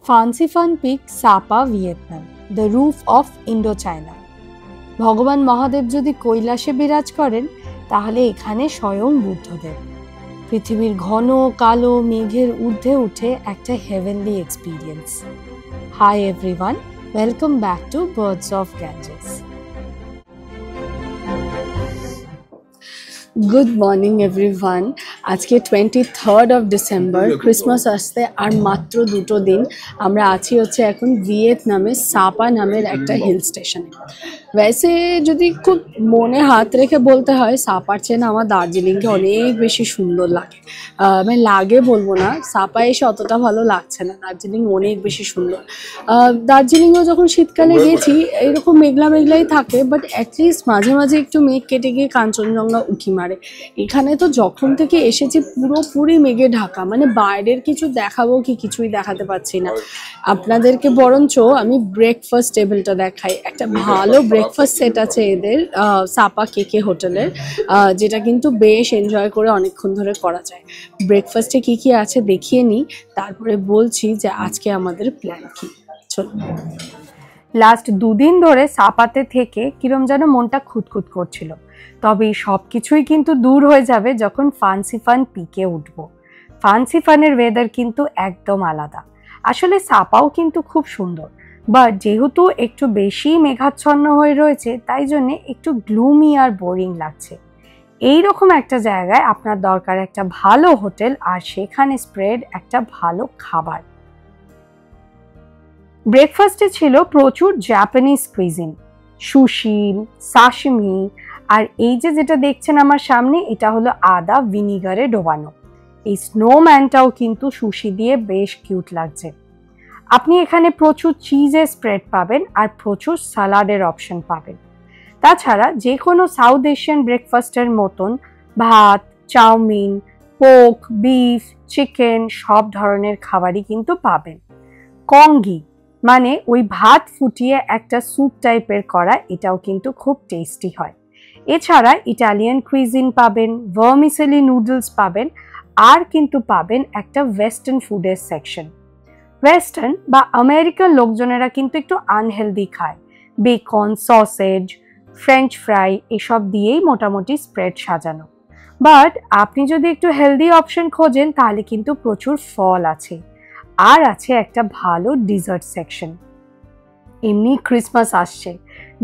Phan Peak, Sapa, Vietnam, the roof of Indochina. ভগবান মহাদেব যদি কৈলাসে বিরাজ করেন তাহলে এখানে স্বয়ং বুদ্ধদেব। পৃথিবীর ঘন কালো মেঘের ঊর্ধ্বে উঠে একটা heavenly experience. Hi everyone, welcome back to birds of Ganges. Good morning everyone. আজকে 23rd of December, ক্রিসমাস আসতে আর মাত্র 2 দিন। আমরা আছি হচ্ছে এখন ভিয়েতনামে সাপা নামের একটা হিল স্টেশনে। वैसे যদি খুব মনে হাত রেখে বলতে হয়, সাপার চেয়ে না আমার দার্জিলিংকে অনেক বেশি সুন্দর লাগে। আমি লাগে বলবো না, সাপা এসে অতটা ভালো লাগছে না, দার্জিলিং অনেক বেশি সুন্দর। দার্জিলিংও যখন শীতকালে গেছি এরকম মেঘলা মেঘলাই থাকে, বাট অ্যাটলিস্ট মাঝে মাঝে একটু মেঘ কেটে গিয়ে কাঞ্চনজঙ্ঘা উঁকি মারে। এখানে তো যখন থেকে এসেছি পুরোপুরি মেঘে ঢাকা, মানে বাইরের কিছু দেখাবো কি কিছুই দেখাতে পাচ্ছি না আপনাদেরকে। বরঞ্চ আমি ব্রেকফাস্ট টেবিলটা দেখাই। একটা ভালো ব্রেকফাস্ট সেট আছে এদের সাপা কেকে হোটেলের, যেটা কিন্তু বেশ এনজয় করে অনেকক্ষণ ধরে করা যায়। ব্রেকফাস্টে কি কি আছে দেখিয়ে নিই, তারপরে বলছি যে আজকে আমাদের প্ল্যান কি। চলো। লাস্ট 2 দিন ধরে সাপাতে থেকে কিরম যেন মনটা খুঁতখুত করছিল, তবে সব কিছুই কিন্তু দূর হয়ে যাবে যখন ফান পিকে উঠবো। ফানের ওয়েদার কিন্তু একদম আলাদা। আসলে সাপাও কিন্তু খুব সুন্দর, বাট যেহেতু একটু বেশি মেঘাচ্ছন্ন হয়ে রয়েছে তাই জন্যে একটু গ্লুমি আর বোরিং লাগছে। এইরকম একটা জায়গায় আপনার দরকার একটা ভালো হোটেল, আর সেখানে স্প্রেড একটা ভালো খাবার। ব্রেকফাস্টে ছিল প্রচুর জাপানিজ কুইজিন, সুশি, সাশিমি, আর এই যেটা দেখছেন আমার সামনে, এটা হলো আদা ভিনিগারে ডোবানো। এই স্নোম্যানটাও কিন্তু সুশি দিয়ে বেশ কিউট লাগছে। আপনি এখানে প্রচুর চিজের স্প্রেড পাবেন আর প্রচুর সালাডের অপশন পাবেন। তাছাড়া যে কোনো সাউথ এশিয়ান ব্রেকফাস্টের মতন ভাত, চাউমিন, পোক, বিফ, চিকেন সব ধরনের খাবারই কিন্তু পাবেন। কঙ্গি মানে ওই ভাত ফুটিয়ে একটা স্যুপ টাইপের করা, এটাও কিন্তু খুব টেস্টি হয়। এছাড়া ইটালিয়ান কুইজিন পাবেন, ভার্মিসেলি নুডলস পাবেন, আর কিন্তু পাবেন একটা ওয়েস্টার্ন ফুডের সেকশন। ওয়েস্টার্ন বা আমেরিকান লোকজনেরা কিন্তু একটু আনহেলদি খায়, বেকন, সসেজ, ফ্রেঞ্চ ফ্রাই এসব দিয়েই মোটামুটি স্প্রেড সাজানো। বাট আপনি যদি একটু হেলদি অপশন খোঁজেন তাহলে কিন্তু প্রচুর ফল আছে, আর আছে একটা ভালো ডিজার্ট সেকশন। এমনি ক্রিসমাস আসছে,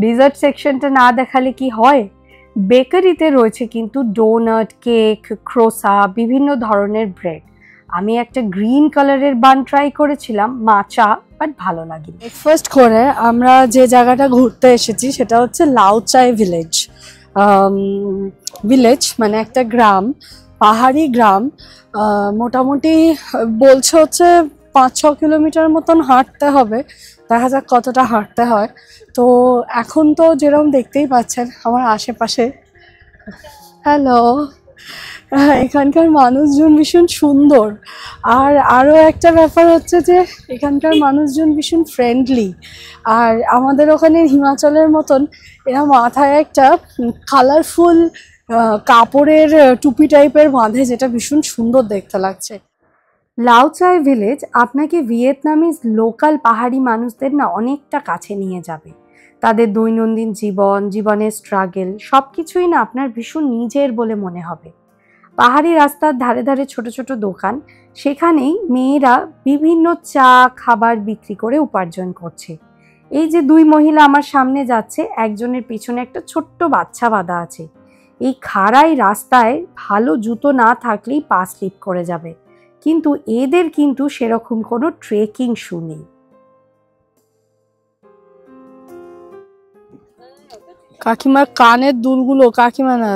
ডিজার্ট সেকশনটা না দেখালে কি হয়? বেকারিতে রয়েছে কিন্তু ডোনাট, কেক, ক্রোসা, বিভিন্ন ধরনের ব্রেড। আমি একটা গ্রিন কালারের বান ট্রাই করেছিলাম, মাচা, বাট ভালো লাগেনি। ব্রেকফাস্ট করে আমরা যে জায়গাটা ঘুরতে এসেছি সেটা হচ্ছে লাওচাই ভিলেজ, মানে একটা গ্রাম, পাহাড়ি গ্রাম। মোটামুটি বলছে হচ্ছে 5-6 কিলোমিটার মতন হাঁটতে হবে, দেখা যাক কতটা হাঁটতে হয়। তো এখন তো যেরকম দেখতেই পাচ্ছেন আমার আশেপাশে, হ্যালো, এখানকার মানুষজন ভীষণ সুন্দর। আর আরও একটা ব্যাপার হচ্ছে যে এখানকার মানুষজন ভীষণ ফ্রেন্ডলি। আর আমাদের ওখানে হিমাচলের মতন এরা মাথায় একটা কালারফুল কাপড়ের টুপি টাইপের বাঁধে, যেটা ভীষণ সুন্দর দেখতে লাগছে। লাওচাই ভিলেজ আপনাকে ভিয়েতনামিজ লোকাল পাহাড়ি মানুষদের না অনেকটা কাছে নিয়ে যাবে। তাদের দৈনন্দিন জীবনের স্ট্রাগল সব কিছুই না আপনার ভীষণ নিজের বলে মনে হবে। পাহাড়ি রাস্তার ধারে ধারে ছোট ছোট দোকান, সেখানেই মেয়েরা বিভিন্ন চা খাবার বিক্রি করে উপার্জন করছে। এই যে 2 মহিলা আমার সামনে যাচ্ছে, একজনের পিছনে একটা ছোট্ট বাচ্চা বাঁধা আছে। এই খাড়াই রাস্তায় ভালো জুতো না থাকলেই পা স্লিপ করে যাবে, কিন্তু এদের কিন্তু সেরকম কোনো ট্রেকিং শু নেই। কাকিমার কানের দুলগুলো, কাকিমা না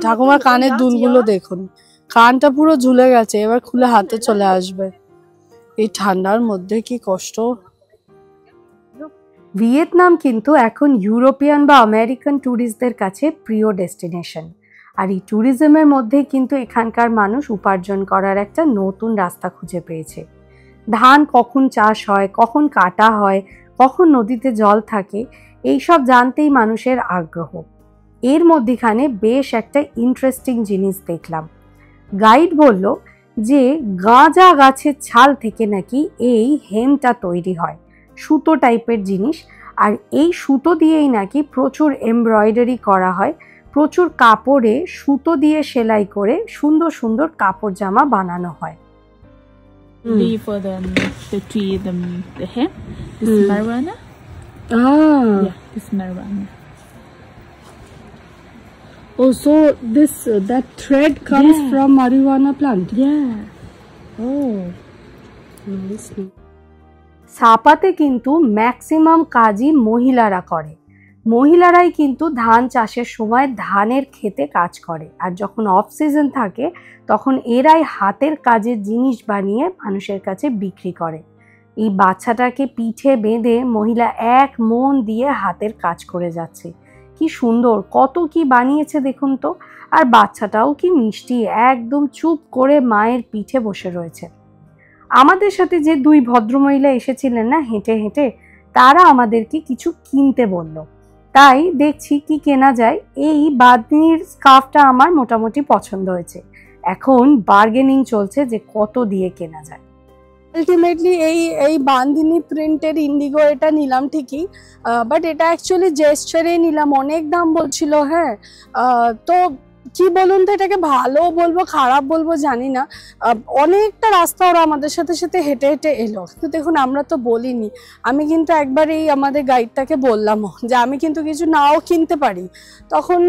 ঠাকুমার কানের দুলগুলো দেখুন, কানটা পুরো ঝুলে গেছে, এবার খুলে হাতে চলে আসবে। এই ঠান্ডার মধ্যে কি কষ্ট। ভিয়েতনাম কিন্তু এখন ইউরোপিয়ান বা আমেরিকান ট্যুরিস্টদের কাছে প্রিয় ডেস্টিনেশন। আর এই ট্যুরিজমের মধ্যে কিন্তু এখানকার মানুষ উপার্জন করার একটা নতুন রাস্তা খুঁজে পেয়েছে। ধান কখন চাষ হয়, কখন কাটা হয়, কখন নদীতে জল থাকে, এইসব জানতেই মানুষের আগ্রহ। এর মধ্যেখানে বেশ একটা ইন্টারেস্টিং জিনিস দেখলাম। গাইড বলল যে গাঁজা গাছের ছাল থেকে নাকি এই হেমটা তৈরি হয়, সুতো টাইপের জিনিস। আর এই সুতো দিয়েই নাকি প্রচুর এমব্রয়ডারি করা হয়, প্রচুর কাপড়ে সুতো দিয়ে সেলাই করে সুন্দর সুন্দর কাপড় জামা বানানো হয়। For the tree, the hemp, this is marijuana. Yeah, this is marijuana. Oh, so that thread comes from marijuana plant. Yeah. Oh, nice. সাপাতে কিন্তু ম্যাক্সিমাম কাজই মহিলারা করে। মহিলারাই কিন্তু ধান চাষের সময় ধানের ক্ষেতে কাজ করে, আর যখন অফ সিজন থাকে তখন এরাই হাতের কাজের জিনিস বানিয়ে মানুষের কাছে বিক্রি করে। এই বাচ্চাটাকে পিঠে বেঁধে মহিলা এক মন দিয়ে হাতের কাজ করে যাচ্ছে। কি সুন্দর, কত কি বানিয়েছে দেখুন তো। আর বাচ্চাটাও কি মিষ্টি, একদম চুপ করে মায়ের পিঠে বসে রয়েছে। আমাদের সাথে যে দুই ভদ্রমহিলা এসেছিলেন না হেঁটে হেঁটে, তারা আমাদেরকে কিছু কিনতে বলল। তাই দেখছি কি কেনা যায়। এই বাঁধনির স্কার্ফটা আমার মোটামুটি পছন্দ হয়েছে। এখন বার্গেনিং চলছে যে কত দিয়ে কেনা যায়। আলটিমেটলি এই বান্দিনী প্রিন্টের ইন্ডিগো এটা নিলাম ঠিকই, বাট এটা অ্যাকচুয়ালি জেস্টারে নিলাম, অনেক দাম বলছিল। হ্যাঁ, তো কি বলুন তো, এটাকে ভালো বলবো খারাপ বলবো জানি না। অনেকটা রাস্তা ওরা আমাদের সাথে সাথে হেঁটে হেঁটে এলো, কিন্তু দেখুন আমরা তো বলিনি। আমি কিন্তু একবার এই আমাদের গাইডটাকে বললাম যে আমি কিন্তু কিছু নাও কিনতে পারি, তখন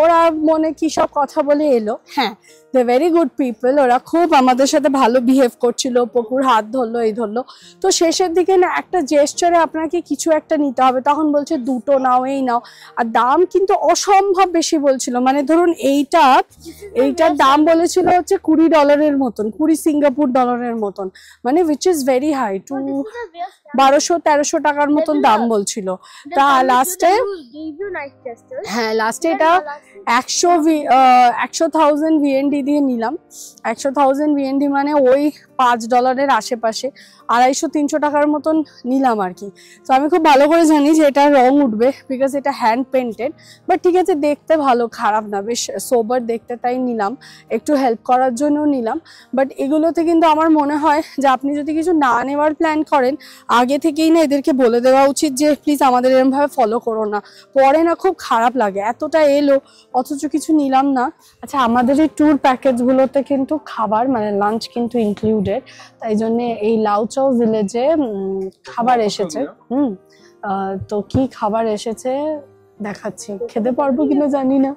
ওরা মনে কি সব কথা বলে এলো। হ্যাঁ, দে ভেরি গুড পিপল, ওরা খুব আমাদের সাথে ভালো বিহেভ করছিল, পুকুর হাত ধরলো এই ধরলো। তো শেষের দিকে না একটা জেস্টারে আপনাকে কিছু একটা নিতে হবে, তখন বলছে দুটো নাও এই নাও, আর দাম কিন্তু অসম্ভব বেশি বলছিল। মানে ধরুন এইটার দাম বলেছিল হচ্ছে $20 মতন, 20 সিঙ্গাপুর ডলারের মতন, মানে উইচ ইজ ভেরি হাই, 1200-1300 টাকার মতন দাম বলছিল। তা লাস্টে এটা 100,000 VND দিয়ে নিলাম। 100,000 VND মানে ওই $5 আশেপাশে, 250-300 টাকার মতন নিলাম আর কি। তো আমি খুব ভালো করে জানি যে এটা রং উঠবে, বিকজ এটা হ্যান্ড পেন্টেড, বাট ঠিক আছে, দেখতে ভালো, খারাপ না, বেশ সোবার দেখতে, তাই নিলাম, একটু হেল্প করার জন্য নিলাম। বাট এগুলোতে কিন্তু আমার মনে হয় যে আপনি যদি কিছু না নেওয়ার প্ল্যান করেন, আগে থেকেই না এদেরকে বলে দেওয়া উচিত যে প্লিজ আমাদের এরমভাবে ফলো করো না, পরে না খুব খারাপ লাগে, এতটা এলো অথচ কিছু নিলাম না। আচ্ছা, আমাদের এই ট্যুর প্যাকেজগুলোতে কিন্তু খাবার মানে লাঞ্চ কিন্তু ইনক্লুডেড, তাই জন্য এই লাউচাও ভিলেজে খাবার এসেছে। তো কি খাবার এসেছে দেখাচ্ছি, খেতে পারবো কিনা জানি না।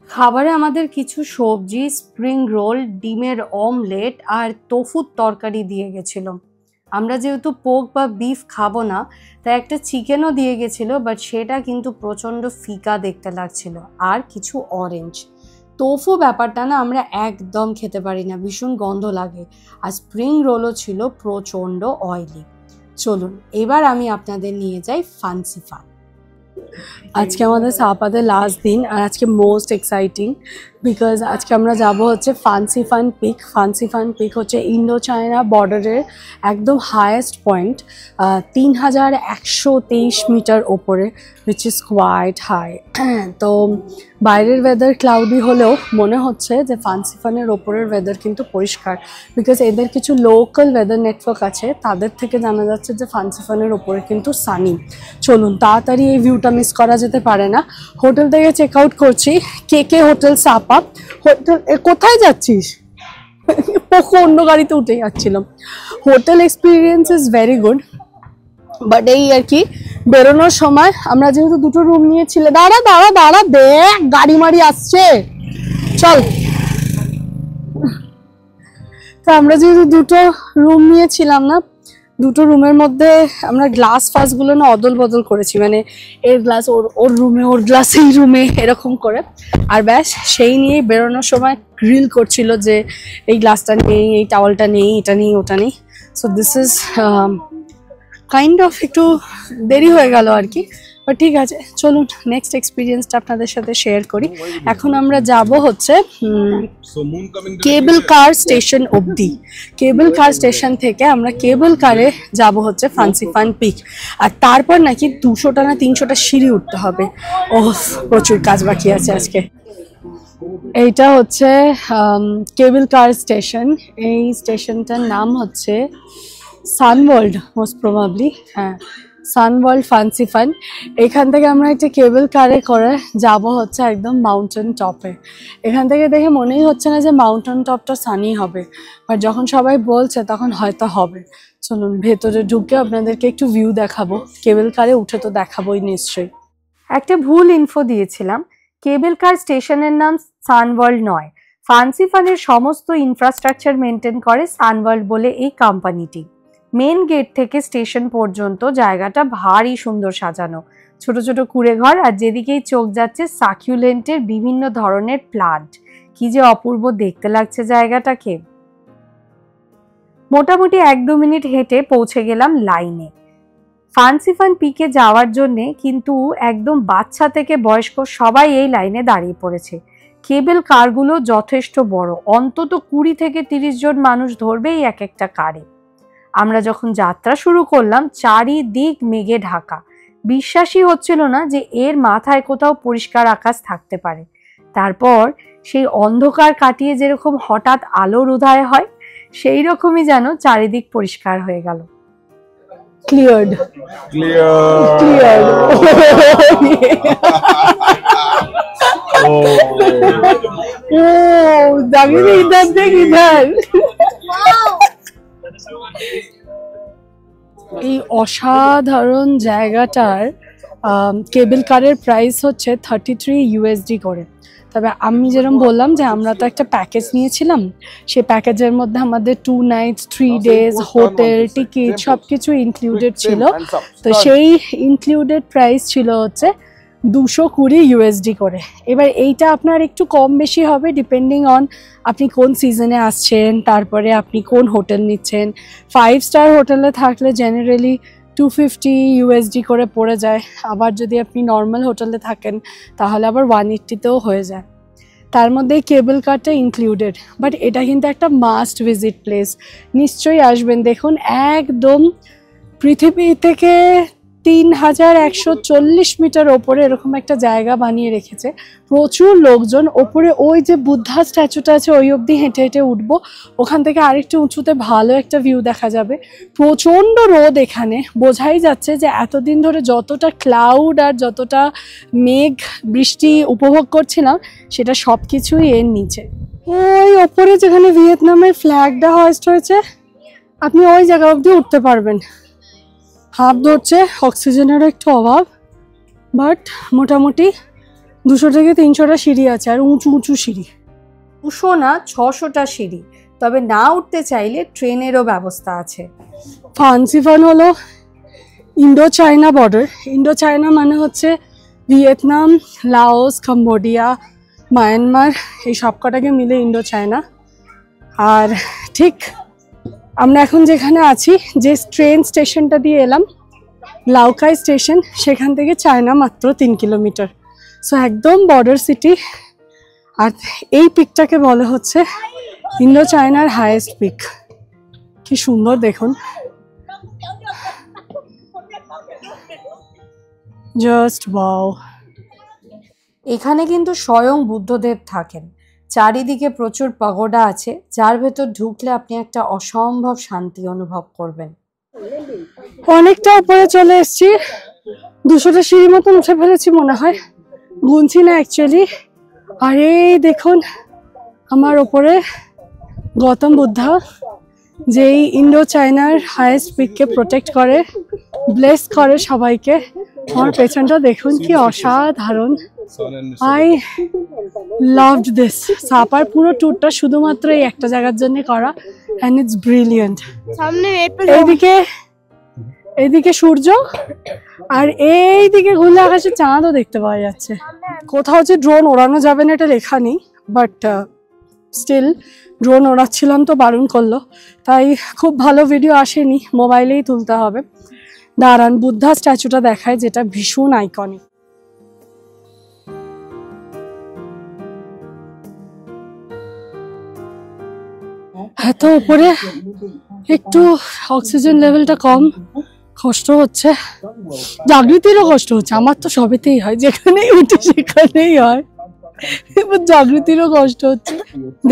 খাবারে আমাদের কিছু সবজি, স্প্রিং রোল, ডিমের অমলেট আর তোফুর তরকারি দিয়ে গেছিল। আমরা যেহেতু পোক বা বিফ খাবো না, তাই একটা চিকেনও দিয়ে গেছিলো, বাট সেটা কিন্তু প্রচণ্ড ফিকা দেখতে লাগছিল, আর কিছু অরেঞ্জ। তোফু ব্যাপারটা না আমরা একদম খেতে পারি না, ভীষণ গন্ধ লাগে। আর স্প্রিং রোলও ছিল প্রচণ্ড অয়েলি। চলুন এবার আমি আপনাদের নিয়ে যাই ফান্সি ফান। আজকে আমাদের সাপাতে লাস্ট দিন, আর আজকে মোস্ট এক্সাইটিং, বিকজ আজকে আমরা যাব হচ্ছে Fansipan peak. Fansipan peak হচ্ছে ইন্ডো চায়না বর্ডারের একদম হায়েস্ট পয়েন্ট, 3123 মিটার ওপরে, উইচ ইজ কোয়াইট হাই। তো বাইরের ওয়েদার ক্লাউডি হলেও মনে হচ্ছে যে ফান্সি ফানের ওপরের ওয়েদার কিন্তু পরিষ্কার, বিকজ এদের কিছু লোকাল ওয়েদার নেটওয়ার্ক আছে, তাদের থেকে জানা যাচ্ছে যে ফান্সি ফানের ওপরে কিন্তু সানি। চলুন তাড়াতাড়ি এই ভিউটা মিস করা যেতে পারে না। হোটেল থেকে চেক আউট করছি, কে হোটেল সাপা। হোটেল কোথায় যাচ্ছিস? অন্য গাড়িতে উঠে যাচ্ছিলাম। Hotel experience is very good, but এই আর কি বেরোনোর সময় আমরা যেহেতু দুটো রুম নিয়েছিলাম, দাঁড়া দেখ গাড়ি মাড়ি আসছে, চল। তো আমরা যেহেতু দুটো রুম নিয়েছিলাম না, দুটো রুমের মধ্যে আমরা গ্লাস ফাসগুলো না অদল বদল করেছি, মানে এর গ্লাস ওর রুমে, ওর গ্লাস এই রুমে, এরকম করে। আর ব্যাস সেই নিয়ে বেরোনোর সময় গ্রিল করছিল যে এই গ্লাসটা নেই, এই টাওয়ালটা নেই, এটা নেই, ওটা নেই। So this is kind of একটু দেরি হয়ে গেল আর কি, বাট ঠিক আছে, চলুন নেক্সট এক্সপিরিয়েন্সটা আপনাদের সাথে শেয়ার করি। এখন আমরা যাব হচ্ছে কেবল কার স্টেশন অবধি। কেবল কার স্টেশন থেকে আমরা কেবল কারে যাব হচ্ছে ফান্সি ফান পিক, আর তারপর নাকি 200টা না 300টা সিঁড়ি উঠতে হবে। ওহ, প্রচুর কাজ বাকি আছে আজকে। এইটা হচ্ছে কেবল কার স্টেশন। এই স্টেশনটার নাম হচ্ছে সানওয়ার্ল্ড মোস্ট প্রবাবলি, হ্যাঁ সানওয়ার্ল্ড ফ্যান্সি ফান। এখান থেকে আমরা একটা কেবল কারে করে যাব হচ্ছে একদম মাউন্টেন টপে। এখান থেকে দেখে মনেই হচ্ছে না যে মাউন্টেন টপটা সানি হবে, বাট যখন সবাই বলছে তখন হয়তো হবে। চলুন ভেতরে ঢুকে আপনাদেরকে একটু ভিউ দেখাবো, কেবল কারে উঠে তো দেখাবোই নিশ্চয়ই। একটা ভুল ইনফো দিয়েছিলাম, কেবল কার স্টেশনের নাম সানওয়ার্ল্ড নয়, ফ্যান্সি ফানের সমস্ত ইনফ্রাস্ট্রাকচার মেনটেন করে সানওয়ার্ল্ড বলে এই কোম্পানিটি। মেন গেট থেকে স্টেশন পর্যন্ত জায়গাটা ভারী সুন্দর সাজানো, ছোট ছোট কুড়ে ঘর, আর যেদিকেই চোখ যাচ্ছে সাকিউলেন্টের বিভিন্ন ধরনের প্লান্ট। কি যে অপূর্ব দেখতে লাগছে জায়গাটাকে। মোটামুটি 1-2 মিনিট হেঁটে পৌঁছে গেলাম লাইনে। ফ্যান্সি ফান পিকে যাওয়ার জন্যে কিন্তু একদম বাচ্চা থেকে বয়স্ক সবাই এই লাইনে দাঁড়িয়ে পড়েছে। কেবল কারগুলো যথেষ্ট বড়, অন্তত 20 থেকে 30 জন মানুষ ধরবে এই এক একটা কারে। আমরা যখন যাত্রা শুরু করলাম চারিদিক মেঘে ঢাকা, বিশ্বাসই হচ্ছিল না যে এর মাথায় কোথাও পরিষ্কার আকাশ থাকতে পারে। তারপর সেই অন্ধকার কাটিয়ে যেরকম হঠাৎ আলোর উদয় হয়, সেই রকমই যেন চারিদিক পরিষ্কার হয়ে গেল। ক্লিয়ার্ড इधर देख इधर। এই অসাধারণ জায়গাটার কেবল কারের প্রাইস হচ্ছে 33 USD করে। তবে আমি যেরকম বললাম যে আমরা তো একটা প্যাকেজ নিয়েছিলাম, সেই প্যাকেজের মধ্যে আমাদের 2 নাইটস 3 ডেজ হোটেল টিকিট সব কিছু ইনক্লুডেড ছিল। তো সেই ইনক্লুডেড প্রাইস ছিল হচ্ছে 220 USD করে। এবার এইটা আপনার একটু কম বেশি হবে ডিপেন্ডিং অন আপনি কোন সিজনে আসছেন, তারপরে আপনি কোন হোটেল নিচ্ছেন। 5 স্টার হোটেলে থাকলে জেনারেলি 250 USD করে পড়ে যায়, আবার যদি আপনি নর্মাল হোটেলে থাকেন তাহলে আবার 180তেও হয়ে যায়। তার মধ্যে কেবল কারটা ইনক্লুডেড, বাট এটা কিন্তু একটা মাস্ট ভিজিট প্লেস, নিশ্চয়ই আসবেন। দেখুন একদম পৃথিবী থেকে 3140 মিটার ওপরে এরকম একটা জায়গা বানিয়ে রেখেছে, প্রচুর লোকজন। ওপরে ওই যে বুদ্ধা স্ট্যাচুটা আছে ওই অবধি হেঁটে হেঁটে উঠবো, ওখান থেকে আরেকটু উঁচুতে ভালো একটা ভিউ দেখা যাবে। প্রচণ্ড রোদ এখানে, বোঝাই যাচ্ছে যে এতদিন ধরে যতটা ক্লাউড আর যতটা মেঘ বৃষ্টি উপভোগ করছিলাম সেটা সব কিছুই এর নিচে। ওই ওপরে যেখানে ভিয়েতনামের ফ্ল্যাগটা হয়েস্ট হয়েছে আপনি ওই জায়গা অবধি উঠতে পারবেন। হাফ ধরছে, অক্সিজেনেরও একটু অভাব, বাট মোটামুটি 200 থেকে 300টা সিঁড়ি আছে, আর উঁচু উঁচু সিঁড়ি। 200 না 600টা সিঁড়ি, তবে না উঠতে চাইলে ট্রেনেরও ব্যবস্থা আছে। ফ্যান্সি ফান হলো Indo China border. Indo China মানে হচ্ছে ভিয়েতনাম, লাওস, কম্বোডিয়া, মায়ানমার, এই সব কটাকে মিলে ইন্ডো চায়না। আর ঠিক আমরা এখন যেখানে আছি, যে ট্রেন স্টেশনটা দিয়ে এলাম লাউকাই স্টেশন, সেখান থেকে চায়না মাত্র 3 কিলোমিটার। সো একদম বর্ডার সিটি। আর এই পিকটাকে বলে হচ্ছে ইন্ডো চায়নার হাইয়েস্ট পিক। কি সুন্দর দেখুন, জাস্ট ওয়াও। এখানে কিন্তু স্বয়ং বুদ্ধদেব থাকেন। চারিদিকে প্রচুর পাগোডা আছে, যার ভেতর ঢুকলে আপনি একটা অসম্ভব শান্তি অনুভব করবেন। অনেকটা উপরে চলে এসেছি, 200টা সিঁড়ি মতন উঠে ফেলেছি মনে হয়, গুনছি না অ্যাকচুয়ালি। আর এই দেখুন আমার ওপরে গৌতম বুদ্ধা, যেই ইন্ডো চায়নার হাইয়েস্ট পিককে প্রোটেক্ট করে, ব্লেস করে সবাইকে। আমার পেছনটা দেখুন কি অসাধারণ। I loved this. সাপার পুরো ট্যুরটা শুধুমাত্র এই একটা জায়গার জন্য করা, অ্যান্ড ইটস ব্রিলিয়েন্ট। এইদিকে সূর্য, আর এইদিকে ঘুরলে আকাশে চাঁদও দেখতে পাওয়া যাচ্ছে। কোথাও যে ড্রোন ওড়ানো যাবে না এটা লেখা নেই, বাট স্টিল ড্রোন ওড়াচ্ছিলাম তো বারণ করলো, তাই খুব ভালো ভিডিও আসেনি, মোবাইলেই তুলতে হবে। দাঁড়ান বুদ্ধা স্ট্যাচুটা দেখায়, যেটা ভীষণ আইকনিক। এত উপরে একটু অক্সিজেন লেভেলটা কম, কষ্ট হচ্ছে, জাগৃতিরও কষ্ট হচ্ছে। আমার তো সবেতেই হয়, যেখানেই উঠি সেখানেই হয়। এবার জাগৃতিরও কষ্ট হচ্ছে।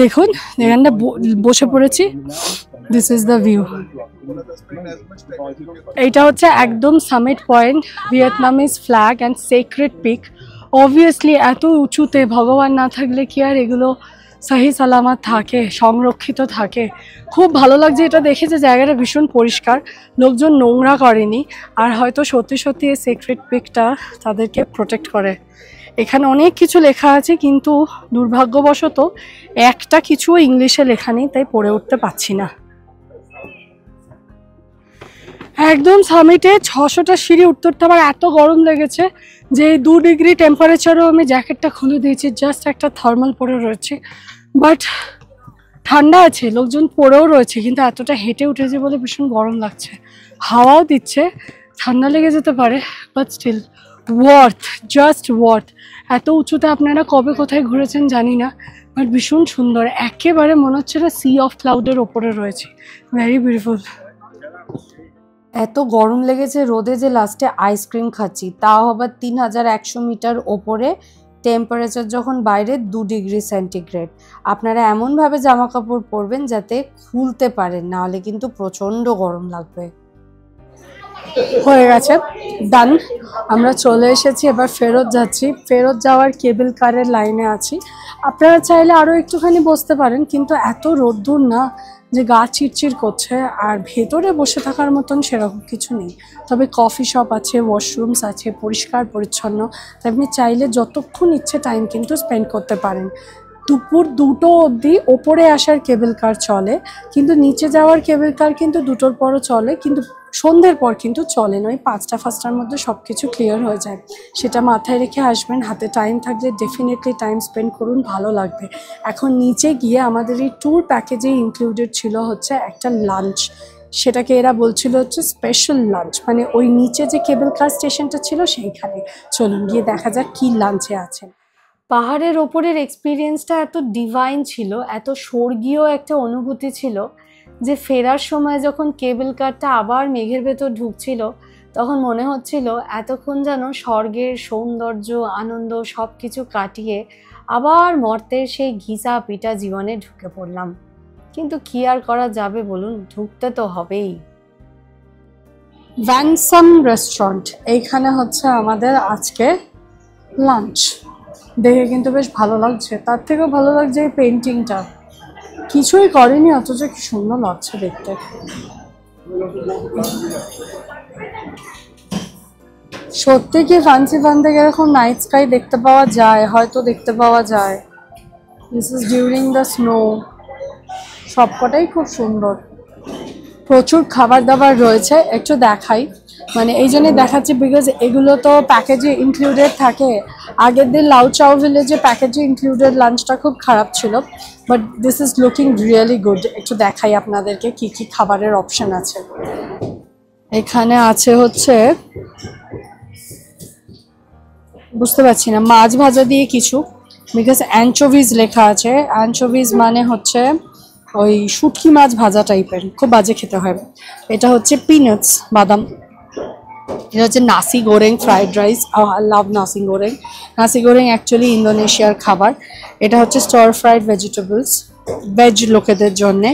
দেখুন এখানটা বসে পড়েছি, দিস ইজ দ্য ভিউ। এইটা হচ্ছে একদম summit point, Vietnamese flag and secret peak. Obviously এত উঁচুতে ভগবান না থাকলে কি আর এগুলো সহি সালামত থাকে, সংরক্ষিত থাকে। খুব ভালো লাগছে এটা দেখে যে জায়গাটা ভীষণ পরিষ্কার, লোকজন নোংরা করেনি। আর হয়তো সত্যি সত্যি এই সিক্রেট পিকটা তাদেরকে প্রোটেক্ট করে। এখানে অনেক কিছু লেখা আছে কিন্তু দুর্ভাগ্যবশত একটা কিছু ইংলিশে লেখা নেই, তাই পড়ে উঠতে পারছি না। একদম সামিটে 600টা সিঁড়ি উঠতে উঠতে আমার এত গরম লেগেছে যে 2 ডিগ্রি টেম্পারেচারও আমি জ্যাকেটটা খুলে দিয়েছি, জাস্ট একটা থার্মাল পরে রয়েছে। বাট ঠান্ডা আছে, লোকজন পরেও রয়েছে, কিন্তু এতটা হেঁটে উঠেছে বলে ভীষণ গরম লাগছে। হাওয়াও দিচ্ছে, ঠান্ডা লেগে যেতে পারে, but still worth, just worth. এত উঁচুতে আপনারা কবে কোথায় ঘুরেছেন জানি না, বাট ভীষণ সুন্দর। একেবারে মনে হচ্ছে না সি অফ ক্লাউডের ওপরে রয়েছে, ভেরি বিউটিফুল। এত গরম লেগেছে রোদে যে লাস্টে আইসক্রিম খাচ্ছি, তাও আবার 3100 মিটার ওপরে, টেম্পারেচার যখন বাইরে 2 ডিগ্রি সেন্টিগ্রেড। আপনারা এমনভাবে জামা কাপড় পরবেন যাতে খুলতে পারেন, নাহলে কিন্তু প্রচণ্ড গরম লাগবে। হয়ে গেছে, ডান, আমরা চলে এসেছি। এবার ফেরত যাচ্ছি, ফেরত যাওয়ার কেবল কারের লাইনে আছি। আপনারা চাইলে আরও একটুখানি বসতে পারেন, কিন্তু এত রোদ্দুর না যে গা চিরচির করছে। আর ভেতরে বসে থাকার মতন সেরকম কিছু নেই, তবে কফি শপ আছে, ওয়াশরুমস আছে, পরিষ্কার পরিচ্ছন্ন। তাই আপনি চাইলে যতক্ষণ ইচ্ছে টাইম কিন্তু স্পেন্ড করতে পারেন। দুপুর 2টো অবধি ওপরে আসার কেবল কার চলে, কিন্তু নিচে যাওয়ার কেবল কার কিন্তু 2টোর পরও চলে, কিন্তু সন্ধ্যের পর কিন্তু চলে না। ওই 5টার মধ্যে সব কিছু ক্লিয়ার হয়ে যায়। সেটা মাথায় রেখে আসবেন, হাতে টাইম থাকলে ডেফিনেটলি টাইম স্পেন্ড করুন, ভালো লাগবে। এখন নিচে গিয়ে আমাদের এই ট্যুর প্যাকেজে ইনক্লুডেড ছিল হচ্ছে একটা লাঞ্চ, সেটাকে এরা বলছিল হচ্ছে স্পেশাল লাঞ্চ, মানে ওই নিচে যে কেবল কার স্টেশনটা ছিল সেইখানে। চলুন গিয়ে দেখা যাক কি লাঞ্চে আছে। পাহাড়ের ওপরের এক্সপিরিয়েন্সটা এত ডিভাইন ছিল, এত স্বর্গীয় একটা অনুভূতি ছিল যে ফেরার সময় যখন কেবল কারটা আবার মেঘের ভেতর ঢুকছিল, তখন মনে হচ্ছিল এতক্ষণ যেন স্বর্গের সৌন্দর্য, আনন্দ সব কিছু কাটিয়ে আবার মর্তের সেই ঘিসা পিটা জীবনে ঢুকে পড়লাম। কিন্তু কি আর করা যাবে বলুন, ঢুকতে তো হবেই। ভ্যানসাম রেস্টুরেন্ট, এইখানে হচ্ছে আমাদের আজকে লাঞ্চ। দেখে কিন্তু বেশ ভালো লাগছে, তার থেকেও ভালো লাগছে এই পেন্টিংটা। কিছুই করেনি অথচ কি সুন্দর লাগছে দেখতে। সত্যি কি ফ্যান্সি ফান থেকে এরকম নাইট স্কাই দেখতে পাওয়া যায়? হয়তো দেখতে পাওয়া যায়। This is during the snow. সবকটাই খুব সুন্দর, প্রচুর খাবার দাবার রয়েছে। একটু দেখাই, মানে এই জন্যই দেখাচ্ছি বিকজ এগুলো তো প্যাকেজে ইনক্লুডেড থাকে। আগের দিন লাউ চাও ভিলেজে প্যাকেজে ইনক্লুডেড লাঞ্চটা খুব খারাপ ছিল, but this is looking really good. একটু দেখাই আপনাদেরকে কি কি খাবারের অপশন আছে। এখানে আছে হচ্ছে, বুঝতে পারছি না, মাছ ভাজা দিয়ে কিছু, বিকজ অ্যানচোভিজ লেখা আছে। অ্যানচোভিজ মানে হচ্ছে ওই শুটকি মাছ ভাজা টাইপের, খুব বাজে খেতে হয়। এটা হচ্ছে পিনাটস, বাদাম। এটা হচ্ছে নাসি গোরেং ফ্রাইড রাইস, আই লাভ নাসি গোরেং। নাসি গোরেং অ্যাকচুয়ালি ইন্দোনেশিয়ার খাবার। এটা হচ্ছে স্টার ফ্রাইড ভেজিটেবলস, ভেজ লোকেদের জন্যে।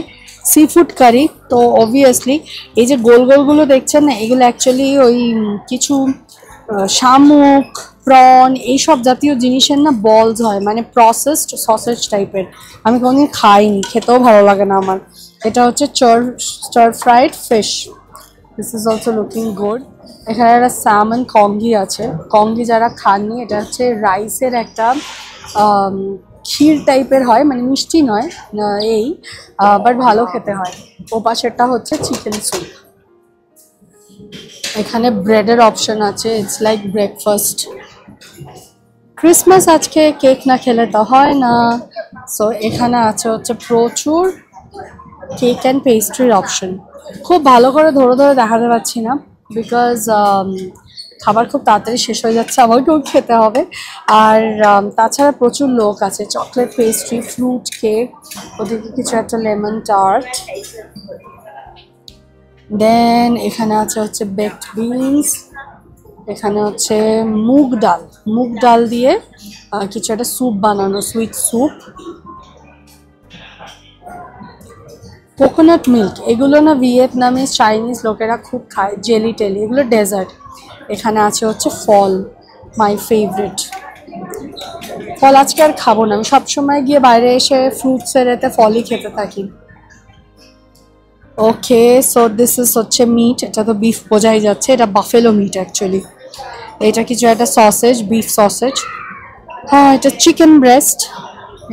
সি ফুড কারি, তো অবভিয়াসলি এই যে গোল গোলগুলো দেখছেন না, এগুলো অ্যাকচুয়ালি ওই কিছু শামুক, প্রন এইসব জাতীয় জিনিসের না বলস হয়, মানে প্রসেসড সসেজ টাইপের। আমি কোনোদিন খাইনি, খেতেও ভালো লাগে না আমার। এটা হচ্ছে star fried fish, this is also looking good. এখানে একটা স্যামন কঙ্গি আছে, কঙ্গি যারা খাননি, এটা হচ্ছে রাইসের একটা ক্ষীর টাইপের হয়, মানে মিষ্টি নয় এই, বাট ভালো খেতে হয়। ও পাশেরটা হচ্ছে চিকেন স্যুপ। এখানে ব্রেডের অপশন আছে, ইটস লাইক ব্রেকফাস্ট। ক্রিসমাস আজকে কেক না খেলে তো হয় না, সো এখানে আছে হচ্ছে প্রচুর কেক অ্যান্ড পেস্ট্রির অপশন। খুব ভালো করে ধরে ধরে দেখাতে পারছি না বিকজ খাবার খুব তাড়াতাড়ি শেষ হয়ে যাচ্ছে, আমাকেও খেতে হবে। আর তাছাড়া প্রচুর লোক আছে, চকলেট পেস্ট্রি, ফ্রুট কেক, ওদিকে কিছু একটা লেমন টার্ট। দেন এখানে আছে হচ্ছে বেকড বিনস, এখানে হচ্ছে মুগ ডাল দিয়ে কিছু একটা স্যুপ বানানো, সুইট স্যুপ। কোকোনাট মিল্ক, এগুলো না ভিয়েতনামে চাইনিজ লোকেরা খুব খায়, জেলি টেলি, এগুলো ডেজার্ট। এখানে আছে হচ্ছে ফল, মাই ফেভারিট। ফল আজকে আর খাবো না, আমি সবসময় গিয়ে বাইরে এসে ফ্রুটসের এতে ফলই খেতে থাকি। ওকে, সো দিস ইজ হচ্ছে মিট, এটা তো বিফ বোঝাই যাচ্ছে, এটা বাফেলো মিট অ্যাকচুয়ালি। এটা কিছু একটা সসেজ, বিফ সসেজ। হ্যাঁ, এটা চিকেন ব্রেস্ট,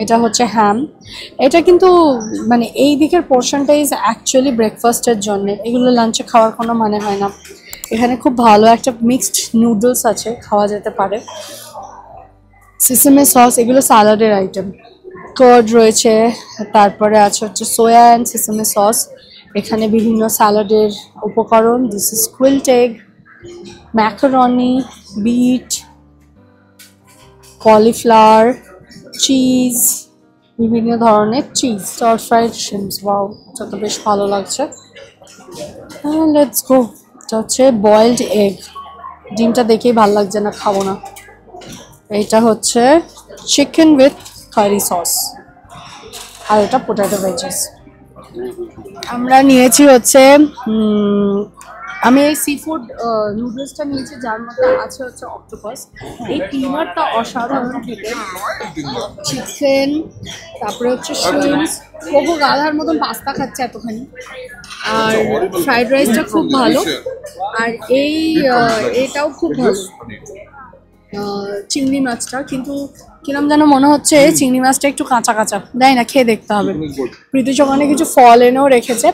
এটা হচ্ছে হ্যাম। এটা কিন্তু মানে এই দিকের পোর্শনটা ইজ অ্যাকচুয়ালি ব্রেকফাস্টের জন্য, এগুলো লাঞ্চে খাওয়ার কোনো মানে হয় না। এখানে খুব ভালো একটা মিক্সড নুডলস আছে, খাওয়া যেতে পারে। সিসেমে সস, এগুলো স্যালাডের আইটেম। কার্ড রয়েছে, তারপরে আছে হচ্ছে সোয়া অ্যান্ড সিসেমে সস। এখানে বিভিন্ন স্যালাডের উপকরণ। দিস ইজ স্কুইল্ড egg, macaroni, beet, cauliflower, cheese, বিভিন্ন ধরনের cheese, stir fried shrimps. Wow, এটা তো বেশ ভালো লাগছে। Let's go. এটা হচ্ছে বয়েলড এগ, ডিমটা দেখেই ভালো লাগছে না, খাবো না। এটা হচ্ছে চিকেন উইথ কারি সস, আর এটা পোটাটো ভেজিস। আমরা নিয়েছি হচ্ছে আমি এই সি ফুড নুডলসটা নিয়েছি, যার মধ্যে আছে হচ্ছে অক্টোপাস। এই পিনাটটা অসাধারণ খেতে। চিকেন, তারপরে হচ্ছে শ্রিম্পস। বহু গাধার মতন পাস্তা খাচ্ছে এতখানি। আর ফ্রাইড রাইসটা খুব ভালো, আর এটাও খুব ভালো, চিংড়ি মাছটা। কিন্তু কিরম যেন মনে হচ্ছে চিংড়ি মাছটা একটু কাঁচা কাঁচা, দেয় না, খেয়ে দেখতে হবে। প্রীতি ওখানে কিছু ফল এনেও রেখেছে।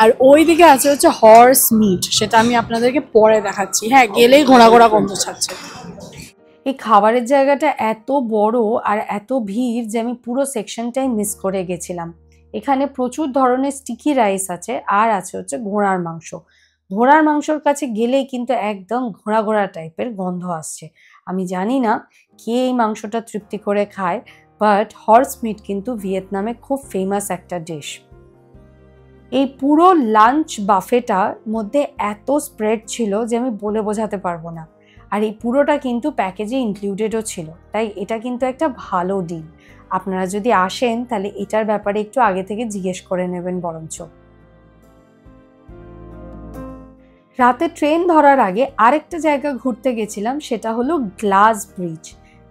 আর ওই দিকে আছে হচ্ছে হর্স মিট, সেটা আমি আপনাদেরকে পরে দেখাচ্ছি। হ্যাঁ, গেলেই ঘোড়া ঘোড়া গন্ধ ছাড়ছে। এই খাবারের জায়গাটা এত বড় আর এত ভিড় যে আমি পুরো সেকশনটাই মিস করে গেছিলাম। এখানে প্রচুর ধরনের স্টিকি রাইস আছে, আর আছে হচ্ছে ঘোড়ার মাংস। ঘোড়ার মাংসর কাছে গেলেই কিন্তু একদম ঘোড়া ঘোড়া টাইপের গন্ধ আসছে। আমি জানি না কে এই মাংসটা তৃপ্তি করে খায়, বাট হর্স মিট কিন্তু ভিয়েতনামে খুব ফেমাস একটা ডিশ। এই পুরো লাঞ্চ বাফেটার মধ্যে এত স্প্রেড ছিল যে আমি বলে বোঝাতে পারবো না। আর এই পুরোটা কিন্তু প্যাকেজে ইনক্লুডেডও ছিল, তাই এটা কিন্তু একটা ভালো ডিল। আপনারা যদি আসেন তাহলে এটার ব্যাপারে একটু আগে থেকে জিজ্ঞেস করে নেবেন বরঞ্চ। রাতে ট্রেন ধরার আগে আরেকটা জায়গা ঘুরতে গেছিলাম, সেটা হলো গ্লাস ব্রিজ।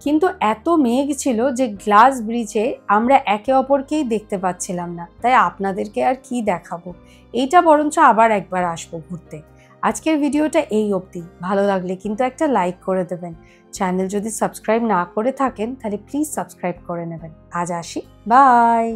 কিন্তু এত মেঘ ছিল যে গ্লাস ব্রিজে আমরা একে অপরকেই দেখতে পাচ্ছিলাম না, তাই আপনাদেরকে আর কি দেখাবো। এইটা বরঞ্চ আবার একবার আসবো ঘুরতে। আজকের ভিডিওটা এই অবধি। ভালো লাগলে কিন্তু একটা লাইক করে দেবেন। চ্যানেল যদি সাবস্ক্রাইব না করে থাকেন তাহলে প্লিজ সাবস্ক্রাইব করে নেবেন। আজ আসি, বাই।